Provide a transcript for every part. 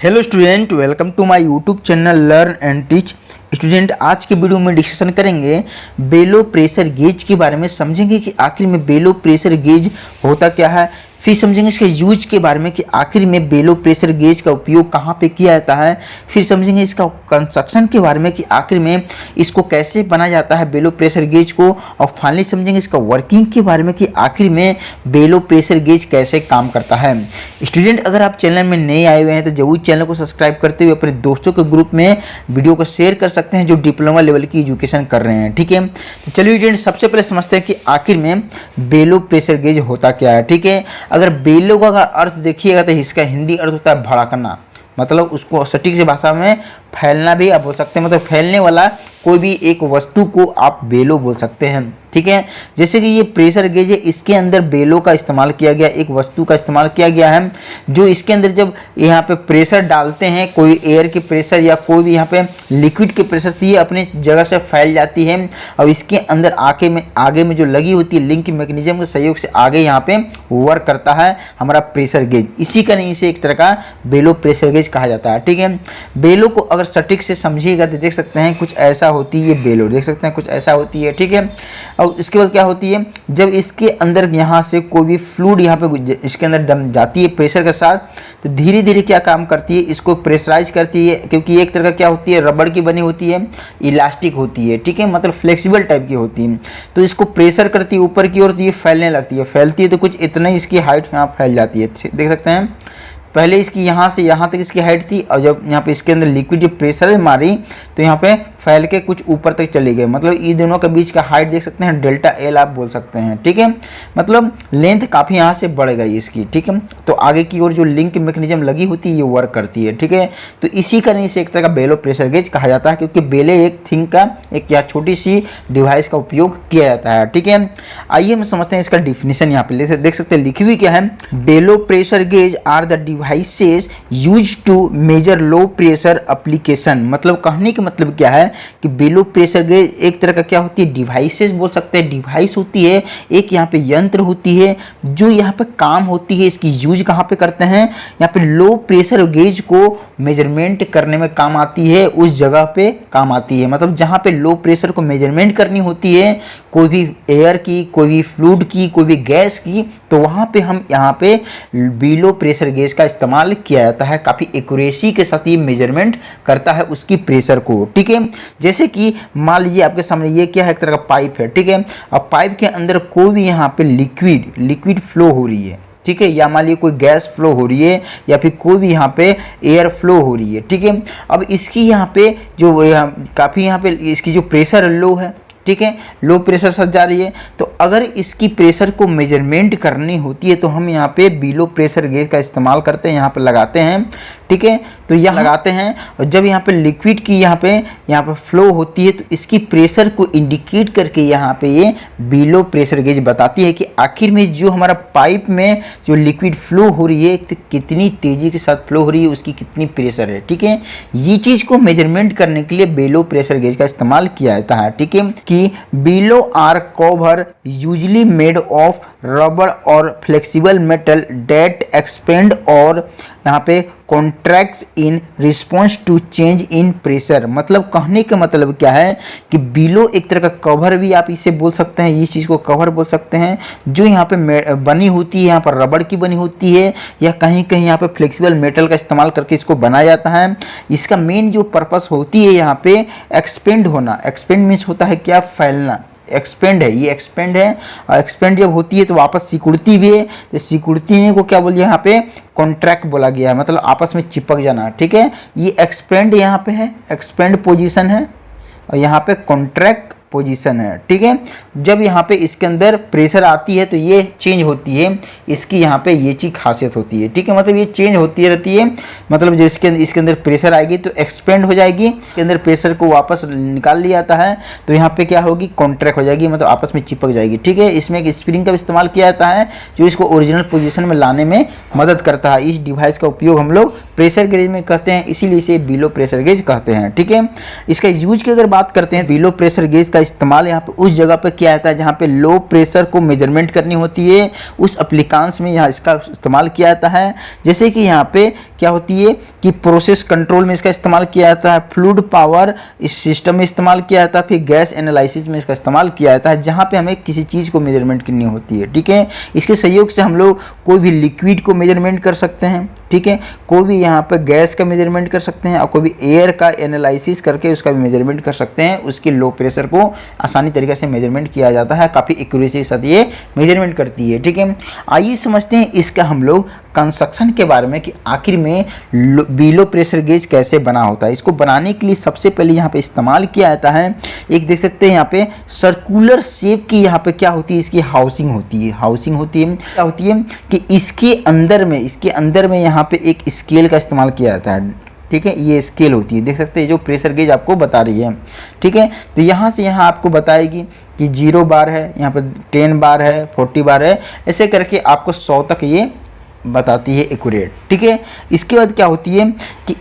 Hello student, welcome to my YouTube channel learn and teach. Student, आज के video में discussion करेंगे बेलो pressure gauge के बारे में। समझेंगे कि आखिर में बेलो प्रेशर गेज होता क्या है, फिर समझेंगे इसके यूज के बारे में कि आखिर में बेलो प्रेशर गेज का उपयोग कहाँ पे किया जाता है। फिर समझेंगे इसका कंस्ट्रक्शन के बारे में कि आखिर में इसको कैसे बनाया जाता है बेलो प्रेशर गेज को। और फाइनली समझेंगे इसका वर्किंग के बारे में कि आखिर में बेलो प्रेशर गेज कैसे काम करता है। स्टूडेंट, अगर आप चैनल में नए आए हुए हैं तो जरूर चैनल को सब्सक्राइब करते हुए अपने दोस्तों के ग्रुप में वीडियो को शेयर कर सकते हैं जो डिप्लोमा लेवल की एजुकेशन कर रहे हैं। ठीक है, तो चलिए स्टूडेंट, सबसे पहले समझते हैं कि आखिर में बेलो प्रेशर गेज होता क्या है। ठीक है, अगर बेलो का अर्थ देखिएगा तो इसका हिंदी अर्थ होता है भड़कना, मतलब उसको सटीक से भाषा में फैलना भी आप बोल सकते हैं। मतलब फैलने वाला कोई भी एक वस्तु को आप बेलो बोल सकते हैं। ठीक है, जैसे कि ये प्रेशर गेज है, इसके अंदर बेलो का इस्तेमाल किया गया, एक वस्तु का इस्तेमाल किया गया है जो इसके अंदर जब यहाँ पे प्रेशर डालते हैं, कोई एयर के प्रेशर या कोई भी यहाँ पे लिक्विड के प्रेशर से ये अपनी जगह से फैल जाती है और इसके अंदर आगे में जो लगी होती है लिंक मैकेनिज्म के सहयोग से आगे यहाँ पे वर्क करता है हमारा प्रेशर गेज। इसी का नहीं से एक तरह का बेलो प्रेशर गेज कहा जाता है। ठीक है, बेलो को अगर सटीक से समझिएगा तो देख सकते हैं कुछ ऐसा होती है बेलो, देख सकते हैं कुछ ऐसा होती है। ठीक है, और इसके बाद क्या होती है, जब इसके अंदर यहाँ से कोई भी फ्लूइड यहाँ पे इसके अंदर दम जाती है प्रेशर के साथ, तो धीरे धीरे क्या काम करती है, इसको प्रेशराइज करती है। क्योंकि एक तरह का क्या होती है, रबड़ की बनी होती है, इलास्टिक होती है। ठीक है, मतलब फ्लेक्सिबल टाइप की होती है, तो इसको प्रेशर करती है ऊपर की ओर, तो ये फैलने लगती है। फैलती है तो कुछ इतना ही इसकी हाइट यहाँ फैल जाती है। देख सकते हैं पहले इसकी यहाँ से यहाँ तक इसकी हाइट थी और जब यहाँ पे इसके अंदर लिक्विड जो प्रेशर मारी तो यहाँ पे फैल के कुछ ऊपर तक चले गए। मतलब इन दोनों के बीच का हाइट देख सकते हैं डेल्टा एल आप बोल सकते हैं। ठीक है, मतलब लेंथ काफ़ी यहाँ से बढ़ गई इसकी। ठीक है, तो आगे की ओर जो लिंक मैकेनिज्म लगी होती है ये वर्क करती है। ठीक है, तो इसी कारण से एक तरह का बेलो प्रेशर गेज कहा जाता है, क्योंकि बेले एक थिंग का एक या छोटी सी डिवाइस का उपयोग किया जाता है। ठीक है, आइए हम समझते हैं इसका डिफिनीशन। यहाँ पे देख सकते हैं लिखी हुई क्या है, bellows pressure gauge are the devices used to measure low pressure application. मतलब कहने का मतलब क्या है कि बेलो प्रेशर गेज एक तरह का क्या होती है, डिवाइसेस बोल सकते हैं। डिवाइस होती है एक, यहाँ पे यंत्र होती है जो यहाँ पे काम होती है। इसकी यूज कहाँ पे करते हैं, यहाँ पे लो प्रेशर गेज को मेजरमेंट करने में काम आती है, उस जगह पे काम आती है। मतलब जहाँ पे लो प्रेशर को मेजरमेंट करनी होती है, कोई भी एयर की, कोई भी फ्लूइड की, कोई भी गैस की, तो वहाँ पे हम यहाँ पे बेलो प्रेशर गेज का इस्तेमाल किया जाता है। काफ़ी एक्यूरेसी के साथ ये मेजरमेंट करता है उसकी प्रेशर को। ठीक है, जैसे कि मान लीजिए आपके सामने ये क्या है, एक तरह का पाइप है। ठीक है, अब पाइप के अंदर कोई भी यहाँ पे लिक्विड फ्लो हो रही है। ठीक है, या मान लीजिए कोई गैस फ्लो हो रही है या फिर कोई भी यहाँ पे एयर फ्लो हो रही है। ठीक है, अब इसकी यहाँ पे जो काफ़ी यहाँ पे इसकी जो प्रेशर लो है, ठीक है, लो प्रेशर साथ जा रही है, तो अगर इसकी प्रेशर को मेजरमेंट करनी होती है तो हम यहाँ पे बेलो प्रेशर गेज का इस्तेमाल करते हैं, यहाँ पे लगाते हैं। ठीक है, तो यहाँ लगाते हैं और जब यहाँ पे लिक्विड की यहाँ पे फ्लो होती है तो इसकी प्रेशर को इंडिकेट करके यहाँ पे ये बेलो प्रेशर गेज बताती है कि आखिर में जो हमारा पाइप में जो लिक्विड फ्लो हो रही है तो कितनी तेजी के साथ फ्लो हो रही है, उसकी कितनी प्रेशर है। ठीक है, ये चीज़ को मेजरमेंट करने के लिए बेलो प्रेशर गेज का इस्तेमाल किया जाता है। ठीक है, कि bellows are cover usually made of rubber और फ्लेक्सिबल मेटल डेट एक्सपेंड और यहाँ पे contracts in response to change in pressure. मतलब कहने का मतलब क्या है कि बेलो एक तरह का कवर भी आप इसे बोल सकते हैं, इस चीज़ को कवर बोल सकते हैं, जो यहाँ पे बनी होती है, यहाँ पर रबड़ की बनी होती है या कहीं कहीं यहाँ पे फ्लेक्सिबल मेटल का इस्तेमाल करके इसको बनाया जाता है। इसका मेन जो पर्पस होती है यहाँ पे एक्सपेंड होना। एक्सपेंड मीन्स होता है क्या, फैलना। एक्सपेंड है, ये एक्सपेंड है और एक्सपेंड जब होती है तो वापस सिकुड़ती भी है, तो सिकुड़ती को क्या बोलिए, यहाँ पे कॉन्ट्रैक्ट बोला गया है, मतलब आपस में चिपक जाना। ठीक है, ये एक्सपेंड यहाँ पे है, एक्सपेंड पोजीशन है और यहाँ पे कॉन्ट्रैक्ट पोजीशन है। ठीक है, जब यहाँ पे इसके अंदर प्रेशर आती है तो ये चेंज होती है, इसकी यहाँ पे ये चीज़ खासियत होती है। ठीक है, मतलब ये चेंज होती रहती है। मतलब जो इसके अंदर प्रेशर आएगी तो एक्सपेंड हो जाएगी, इसके अंदर प्रेशर को वापस निकाल लिया जाता है तो यहाँ पे क्या होगी, कॉन्ट्रैक्ट हो जाएगी, मतलब आपस में चिपक जाएगी। ठीक है, इसमें एक स्प्रिंग का इस्तेमाल किया जाता है जो इसको ओरिजिनल पोजिशन में लाने में मदद करता है। इस डिवाइस का उपयोग हम लोग प्रेशर गेज में करते हैं, इसीलिए इसे बेलो प्रेशर गेज कहते हैं। ठीक है, इसका यूज की अगर बात करते हैं, बेलो प्रेशर गेज का इस्तेमाल यहाँ पे उस जगह पे किया जाता है जहाँ पे लो प्रेशर को मेजरमेंट करनी होती है, उस एप्लीकेंस में यहाँ इसका इस्तेमाल किया जाता है। जैसे कि यहाँ पे क्या होती है कि प्रोसेस कंट्रोल में इसका इस्तेमाल किया जाता है, फ्लूइड पावर इस सिस्टम में इस्तेमाल किया जाता है, फिर गैस एनालिसिस में इसका इस्तेमाल किया जाता है जहाँ पे हमें किसी चीज़ को मेजरमेंट करनी होती है। ठीक है, इसके सहयोग से हम लोग कोई भी लिक्विड को मेजरमेंट कर सकते हैं। ठीक है, कोई भी यहाँ पे गैस का मेजरमेंट कर सकते हैं और कोई भी एयर का एनालिसिस करके उसका भी मेजरमेंट कर सकते हैं। उसकी लो प्रेशर को आसानी तरीके से मेजरमेंट किया जाता है, काफ़ी एक्यूरेसी के साथ ये मेजरमेंट करती है। ठीक है, आइए समझते हैं इसका हम लोग कंस्ट्रक्शन के बारे में कि आखिर में बिलो प्रेशर गेज कैसे बना होता है। इसको बनाने के लिए सबसे पहले यहाँ पे इस्तेमाल किया जाता है, एक देख सकते हैं यहाँ पे सर्कुलर शेप की यहाँ पे क्या होती है, इसकी हाउसिंग होती है। हाउसिंग होती है क्या होती है कि इसके अंदर में यहाँ पे एक स्केल का इस्तेमाल किया जाता है। ठीक है, ये स्केल होती है, देख सकते हैं जो प्रेशर गेज आपको बता रही है। ठीक है, तो यहाँ से यहाँ आपको बताएगी कि 0 बार है, यहाँ पे 10 बार है, 40 बार है, ऐसे करके आपको 100 तक ये बताती है एक्यूरेट। ठीक है, इसके बाद क्या होती है कि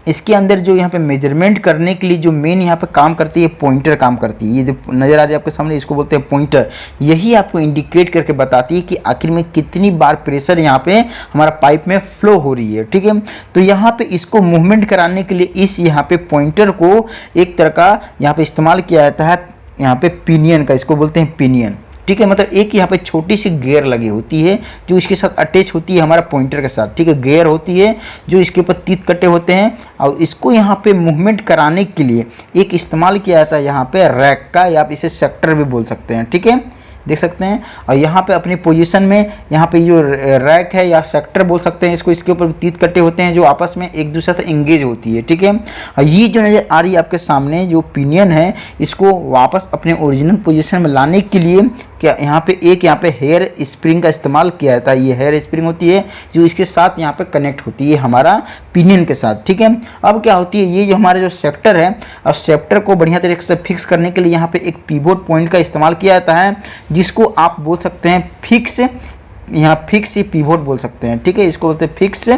इसके अंदर जो यहाँ पे मेजरमेंट करने के लिए जो मेन यहाँ पे काम करती है पॉइंटर काम करती है। ये जो नज़र आ रही है आपके सामने, इसको बोलते हैं पॉइंटर। यही आपको इंडिकेट करके बताती है कि आखिर में कितनी बार प्रेशर यहाँ पे हमारा पाइप में फ्लो हो रही है। ठीक है, तो यहाँ पे इसको मूवमेंट कराने के लिए इस यहाँ पे पॉइंटर को एक तरह का यहाँ पे इस्तेमाल किया जाता है, यहाँ पे पिनियन का, इसको बोलते हैं पिनियन। ठीक है, मतलब एक यहाँ पे छोटी सी गियर लगी होती है जो इसके साथ अटैच होती है हमारा पॉइंटर के साथ। ठीक है, गियर होती है जो इसके ऊपर तीत कटे होते हैं और इसको यहाँ पे मूवमेंट कराने के लिए एक इस्तेमाल किया जाता है यहाँ पे रैक का, या आप इसे सेक्टर भी बोल सकते हैं। ठीक है, देख सकते हैं, और यहाँ पे अपनी पोजीशन में यहाँ पे जो रैक है या सेक्टर बोल सकते हैं इसको, इसके ऊपर तीत कटे होते हैं जो आपस में एक दूसरे से इंगेज होती है। ठीक है, और ये जो नज़र आ रही है आपके सामने जो पिनियन है, इसको वापस अपने ओरिजिनल पोजीशन में लाने के लिए क्या यहाँ पे हेयर स्प्रिंग का इस्तेमाल किया जाता है। ये हेयर स्प्रिंग होती है जो इसके साथ यहाँ पे कनेक्ट होती है हमारा पिनियन के साथ। ठीक है, अब क्या होती है, ये जो हमारा जो सेक्टर है, और सेक्टर को बढ़िया तरीके से फिक्स करने के लिए यहाँ पे एक पिवोट पॉइंट का इस्तेमाल किया जाता है, जिसको आप बोल सकते हैं फिक्स, यहाँ फिक्स पिवोट बोल सकते हैं। ठीक है, इसको बोलते हैं फिक्स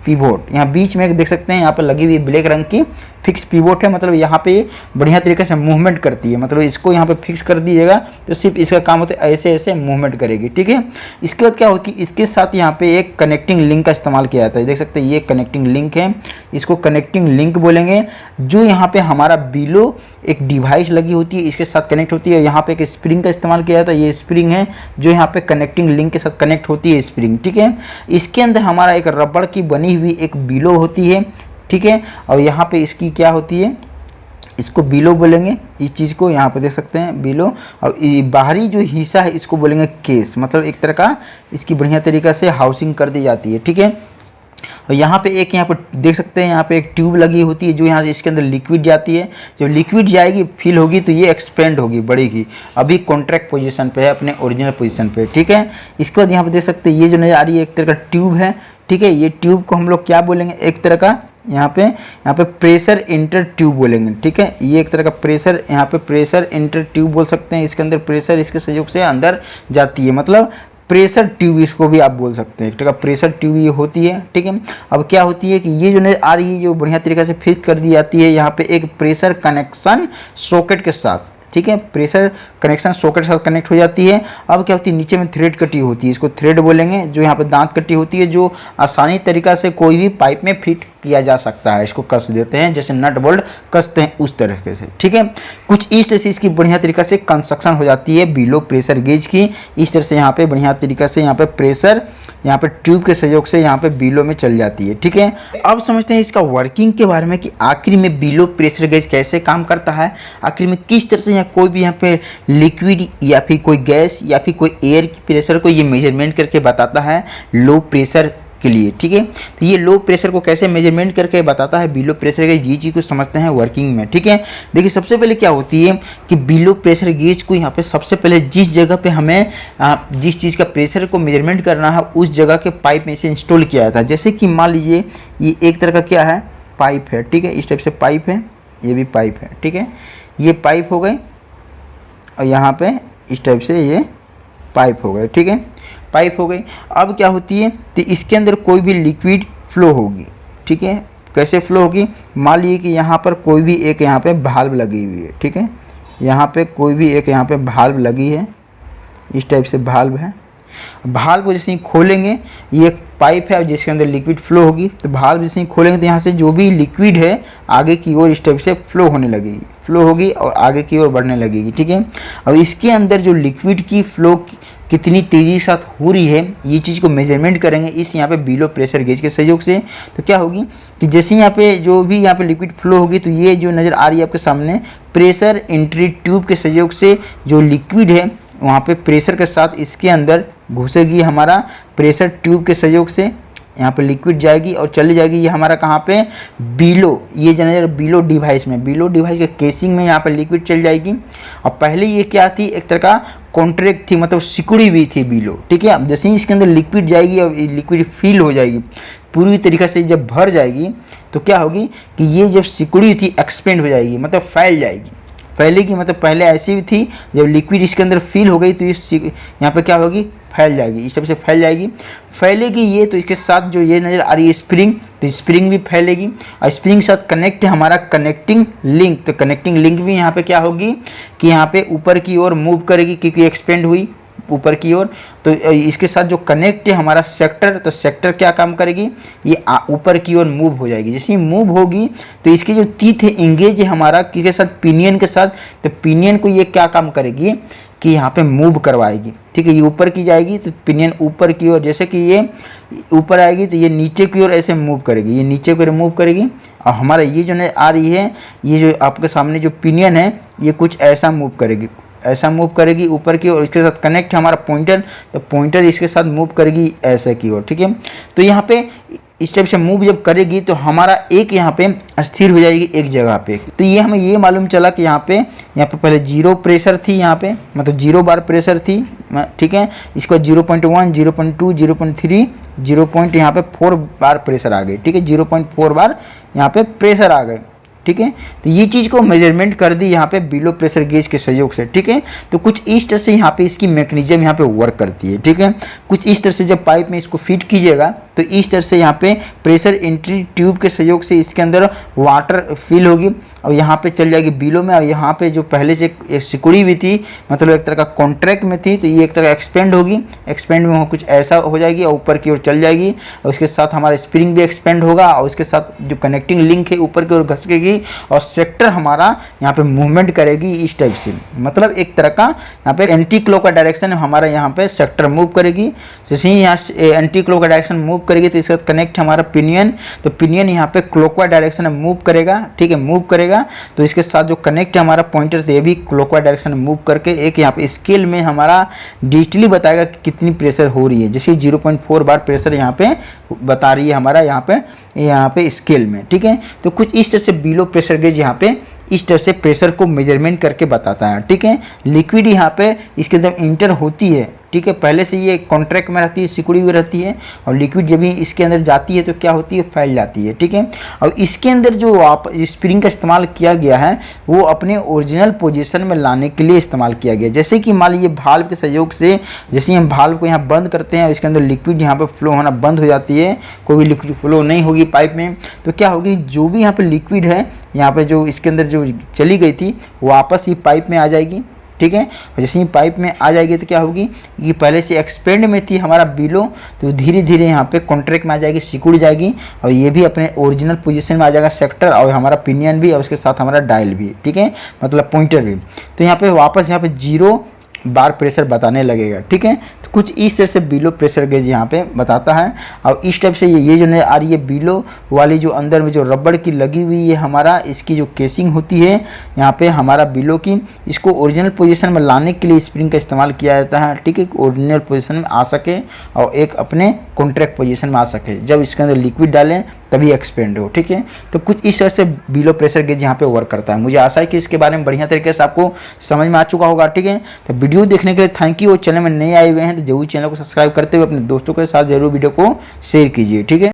पिवोट। यहाँ बीच में देख सकते हैं यहाँ पर लगी हुई ब्लैक रंग की फिक्स पिवोट है, मतलब यहाँ पे बढ़िया तरीके से मूवमेंट करती है। मतलब इसको यहाँ पे फिक्स कर दीजिएगा तो सिर्फ इसका काम होता है ऐसे ऐसे मूवमेंट करेगी। ठीक है, इसके बाद क्या होती है, इसके साथ यहाँ पे एक कनेक्टिंग लिंक का इस्तेमाल किया जाता है। देख सकते हैं ये कनेक्टिंग लिंक है, इसको कनेक्टिंग लिंक बोलेंगे। जो यहाँ पे हमारा बिलो एक डिवाइस लगी होती है इसके साथ कनेक्ट होती है। यहाँ पे एक स्प्रिंग का इस्तेमाल किया जाता है, ये स्प्रिंग है जो यहाँ पे कनेक्टिंग लिंक के साथ कनेक्ट होती है स्प्रिंग। ठीक है, इसके अंदर हमारा एक रबड़ की बनी हुई एक बिलो होती है। ठीक है, और यहाँ पे इसकी क्या होती है, इसको बिलो बोलेंगे इस चीज़ को, यहाँ पे देख सकते हैं बिलो। और बाहरी जो हिस्सा है इसको बोलेंगे केस, मतलब एक तरह का इसकी बढ़िया तरीक़ा से हाउसिंग कर दी जाती है। ठीक है, और यहाँ पे देख सकते हैं यहाँ पे एक ट्यूब लगी होती है जो यहाँ से इसके अंदर लिक्विड जाती है। जब लिक्विड जाएगी फिल होगी तो ये एक्सपेंड होगी, बढ़ेगी। अभी कॉन्ट्रैक्ट पोजीशन पे है, अपने ओरिजिनल पोजीशन पे। ठीक है, इसके बाद यहाँ पे देख सकते हैं ये जो नज़र आ रही है एक तरह का ट्यूब है। ठीक है, ये ट्यूब को हम लोग क्या बोलेंगे, एक तरह का यहाँ पे प्रेशर इंटर ट्यूब बोलेंगे। ठीक है, ये एक तरह का प्रेशर, यहाँ पे प्रेशर इंटर ट्यूब बोल सकते हैं। इसके अंदर प्रेशर इसके सहयोग से अंदर जाती है, मतलब प्रेशर ट्यूब इसको भी आप बोल सकते हैं। एक तरह का प्रेशर ट्यूब ये होती है। ठीक है, अब क्या होती है कि ये जो नजर आ रही है जो बढ़िया तरीके से फिक्स कर दी जाती है यहाँ पे एक प्रेशर कनेक्शन सॉकेट के साथ। ठीक है, प्रेशर कनेक्शन सॉकेट के साथ कनेक्ट हो जाती है। अब क्या होती है, नीचे में थ्रेड कटी होती है, इसको थ्रेड बोलेंगे। जो यहाँ पे दांत कटी होती है जो आसानी तरीका से कोई भी पाइप में फिट किया जा सकता है, इसको कस देते हैं जैसे नट बोल्ट कसते हैं उस तरीके से। ठीक है, कुछ इस तरह से इसकी बढ़िया तरीका से कंस्ट्रक्शन हो जाती है बिलो प्रेशर गेज की। इस तरह से यहाँ पे बढ़िया तरीका से यहाँ पे प्रेशर यहाँ पे ट्यूब के सहयोग से यहाँ पे बिलो में चल जाती है। ठीक है, अब समझते हैं इसका वर्किंग के बारे में कि आखिर में बिलो प्रेशर गेज कैसे काम करता है, आखिर में किस तरह से कोई भी यहाँ पे लिक्विड या फिर कोई गैस या फिर कोई एयर की प्रेशर को ये मेजरमेंट करके बताता है लो प्रेशर के लिए। ठीक है, तो ये लो प्रेशर को कैसे मेजरमेंट करके बताता है बिलो प्रेशर गेज, ये चीज़ को समझते हैं वर्किंग में। ठीक है, देखिए सबसे पहले क्या होती है कि बिलो प्रेशर गेज को यहाँ पे सबसे पहले जिस जगह पे हमें जिस चीज़ का प्रेशर को मेजरमेंट करना है उस जगह के पाइप में इसे इंस्टॉल किया जाता है। जैसे कि मान लीजिए ये एक तरह का क्या है, पाइप है। ठीक है, इस टाइप से पाइप है, ये भी पाइप है। ठीक है, ये पाइप हो गए और यहाँ पे इस टाइप से ये पाइप हो गए। ठीक है, पाइप हो गई। अब क्या होती है तो इसके अंदर कोई भी लिक्विड फ्लो होगी। ठीक है, कैसे फ्लो होगी, मान लीजिए कि यहाँ पर कोई भी एक यहाँ पे वाल्व लगी हुई है। ठीक है, यहाँ पे कोई भी एक यहाँ पे भाल्व लगी है, इस टाइप से भाल्व है। भाल्व को जैसे ही खोलेंगे, ये एक पाइप है जिसके अंदर लिक्विड फ्लो होगी, तो भाल्व जैसे ही खोलेंगे तो यहाँ से जो भी लिक्विड है आगे की ओर इस टाइप से फ्लो होने लगेगी, फ्लो होगी और आगे की ओर बढ़ने लगेगी, ठीक है। अब इसके अंदर जो लिक्विड की फ्लो कितनी तेज़ी के साथ हो रही है, ये चीज़ को मेजरमेंट करेंगे इस यहाँ पे बिलो प्रेशर गेज के सहयोग से। तो क्या होगी कि जैसे यहाँ पे जो भी यहाँ पे लिक्विड फ्लो होगी, तो ये जो नज़र आ रही है आपके सामने, प्रेशर एंट्री ट्यूब के सहयोग से जो लिक्विड है वहाँ पे प्रेशर के साथ इसके अंदर घुसेगी, हमारा प्रेशर ट्यूब के सहयोग से यहाँ पे लिक्विड जाएगी और चली जाएगी ये हमारा कहाँ पे, बिलो, ये जो बिलो डिवाइस में, बिलो डिवाइस के केसिंग में यहाँ पे लिक्विड चल जाएगी। और पहले ये क्या थी, एक तरह का कॉन्ट्रैक्ट थी, मतलब सिकुड़ी हुई थी बिलो, ठीक है। अब जैसे ही इसके अंदर लिक्विड जाएगी और लिक्विड फिल हो जाएगी पूरी तरीके से, जब भर जाएगी तो क्या होगी कि ये जब सिकुड़ी थी एक्सपेंड हो जाएगी, मतलब फैल जाएगी, फैलेगी, मतलब पहले ऐसी भी थी, जब लिक्विड इसके अंदर फिल हो गई तो ये यहाँ पे क्या होगी, फैल जाएगी, इस टाइप से फैल जाएगी, फैलेगी ये। तो इसके साथ जो ये नज़र आ रही है स्प्रिंग, तो स्प्रिंग भी फैलेगी और स्प्रिंग के साथ कनेक्ट है हमारा कनेक्टिंग लिंक, तो कनेक्टिंग लिंक भी यहाँ पे क्या होगी कि यहाँ पे ऊपर की ओर मूव करेगी क्योंकि एक्सपेंड हुई ऊपर की ओर। तो इसके साथ जो कनेक्ट है हमारा सेक्टर, तो सेक्टर क्या काम करेगी, ये ऊपर की ओर मूव हो जाएगी। जैसे ही मूव होगी तो इसकी जो टीथ है इंगेज है हमारा किसके साथ, पिनियन के साथ, तो पिनियन को ये क्या काम करेगी कि यहाँ पे मूव करवाएगी, ठीक है। ये ऊपर की जाएगी तो पिनियन ऊपर की ओर, जैसे कि ये ऊपर आएगी तो ये नीचे की ओर ऐसे मूव करेगी, ये नीचे की ओर मूव करेगी। और हमारा ये जो आ रही है, ये जो आपके सामने जो पिनियन है ये कुछ ऐसा मूव करेगी, ऐसा मूव करेगी ऊपर की ओर। इसके साथ कनेक्ट है हमारा पॉइंटर, तो पॉइंटर इसके साथ मूव करेगी ऐसे की ओर, ठीक है। तो यहाँ पे इस टाइप से मूव जब करेगी तो हमारा एक यहाँ पे स्थिर हो जाएगी एक जगह पे। तो ये हमें ये मालूम चला कि यहाँ पे पहले 0 प्रेशर थी, यहाँ पे मतलब 0 बार प्रेशर थी, ठीक है। इसको 0.1, 0.2, 0.3, 0. यहाँ पे 4 बार प्रेशर आ गए, ठीक है, 0.4 बार यहाँ पे प्रेशर आ गए, ठीक है। तो ये चीज़ को मेजरमेंट कर दी यहाँ पे बिलो प्रेशर गेज के सहयोग से, ठीक है। तो कुछ इस तरह से यहाँ पे इसकी मैकेनिज्म यहाँ पे वर्क करती है, ठीक है। कुछ इस तरह से जब पाइप में इसको फिट कीजिएगा तो इस तरह से यहाँ पे प्रेशर एंट्री ट्यूब के सहयोग से इसके अंदर वाटर फिल होगी और यहाँ पे चल जाएगी बिलो में। और यहाँ पे जो पहले से एक सिकुड़ी हुई थी, मतलब एक तरह का कॉन्ट्रैक्ट में थी, तो ये एक तरह एक्सपेंड होगी, एक्सपेंड में कुछ ऐसा हो जाएगी और ऊपर की ओर चल जाएगी। और उसके साथ हमारा स्प्रिंग भी एक्सपेंड होगा और उसके साथ जो कनेक्टिंग लिंक है ऊपर की ओर घसकेगी और सेक्टर हमारा यहाँ पे मूवमेंट करेगी इस टाइप से, मतलब एक तरह का यहाँ पे एंटी क्लॉक का डायरेक्शन हमारा यहाँ पे सेक्टर मूव करेगी। जैसे ही यहाँ एंटी क्लॉक का डायरेक्शन मूव करेगी तो इसके साथ कनेक्ट हमारा पिनियन, तो पिनियन यहाँ पे क्लॉकवाइज डायरेक्शन में मूव करेगा, ठीक है, मूव करेगा। तो इसके साथ जो कनेक्ट है हमारा पॉइंटर, तो ये भी क्लॉकवाइज डायरेक्शन में मूव करके एक यहाँ पे स्केल में हमारा डिजिटली बताएगा कि कितनी प्रेशर हो रही है। जैसे 0.4 बार प्रेशर यहाँ पे बता रही है हमारा यहाँ पे स्केल में, ठीक है। तो कुछ इस तरह से बिलो प्रेशर गेज यहाँ पे इस तरह से प्रेशर को मेजरमेंट करके बताता है, ठीक है। लिक्विड यहाँ पे इसके अंदर इंटर होती है, ठीक है, पहले से ये कॉन्ट्रैक्ट में रहती है, सिकुड़ी हुई रहती है, और लिक्विड जब भी इसके अंदर जाती है तो क्या होती है, फैल जाती है, ठीक है। और इसके अंदर जो आप स्प्रिंग का इस्तेमाल किया गया है वो अपने ओरिजिनल पोजीशन में लाने के लिए इस्तेमाल किया गया। जैसे कि मान लीजिए भाल्व के सहयोग से, जैसे हम भाल्व को यहाँ बंद करते हैं और इसके अंदर लिक्विड यहाँ पर फ्लो होना बंद हो जाती है, कोई भी लिक्विड फ्लो नहीं होगी पाइप में, तो क्या होगी, जो भी यहाँ पर लिक्विड है यहाँ पे जो इसके अंदर जो चली गई थी वापस ही पाइप में आ जाएगी, ठीक है। और जैसे ही पाइप में आ जाएगी तो क्या होगी, ये पहले से एक्सपेंड में थी हमारा बिलो, तो धीरे धीरे यहाँ पे कॉन्ट्रैक्ट में आ जाएगी, सिकुड़ जाएगी और ये भी अपने ओरिजिनल पोजीशन में आ जाएगा सेक्टर, और हमारा पिनियन भी और उसके साथ हमारा डायल भी, ठीक है, मतलब पॉइंटर भी। तो यहाँ पे वापस यहाँ पे 0 बार प्रेशर बताने लगेगा, ठीक है। तो कुछ इस तरह से बिलो प्रेशर गेज यहाँ पे बताता है। और इस टाइप से ये जो आ रही है बिलो वाली, जो अंदर में जो रबड़ की लगी हुई है हमारा, इसकी जो केसिंग होती है यहाँ पे हमारा बिलो की, इसको ओरिजिनल पोजीशन में लाने के लिए स्प्रिंग का इस्तेमाल किया जाता है, ठीक है, ओरिजिनल पोजीशन में आ सके और एक अपने कॉन्ट्रैक्ट पोजीशन में आ सके। जब इसके अंदर लिक्विड डालें तभी एक्सपेंड हो, ठीक है। तो कुछ इस तरह से बिलो प्रेशर गेज यहाँ पे वर्क करता है। मुझे आशा है कि इसके बारे में बढ़िया तरीके से आपको समझ में आ चुका होगा, ठीक है। तो वीडियो देखने के लिए थैंक यू। और चैनल में नए आए हुए हैं तो जरूर चैनल को सब्सक्राइब करते हुए अपने दोस्तों के साथ जरूर वीडियो को शेयर कीजिए, ठीक है।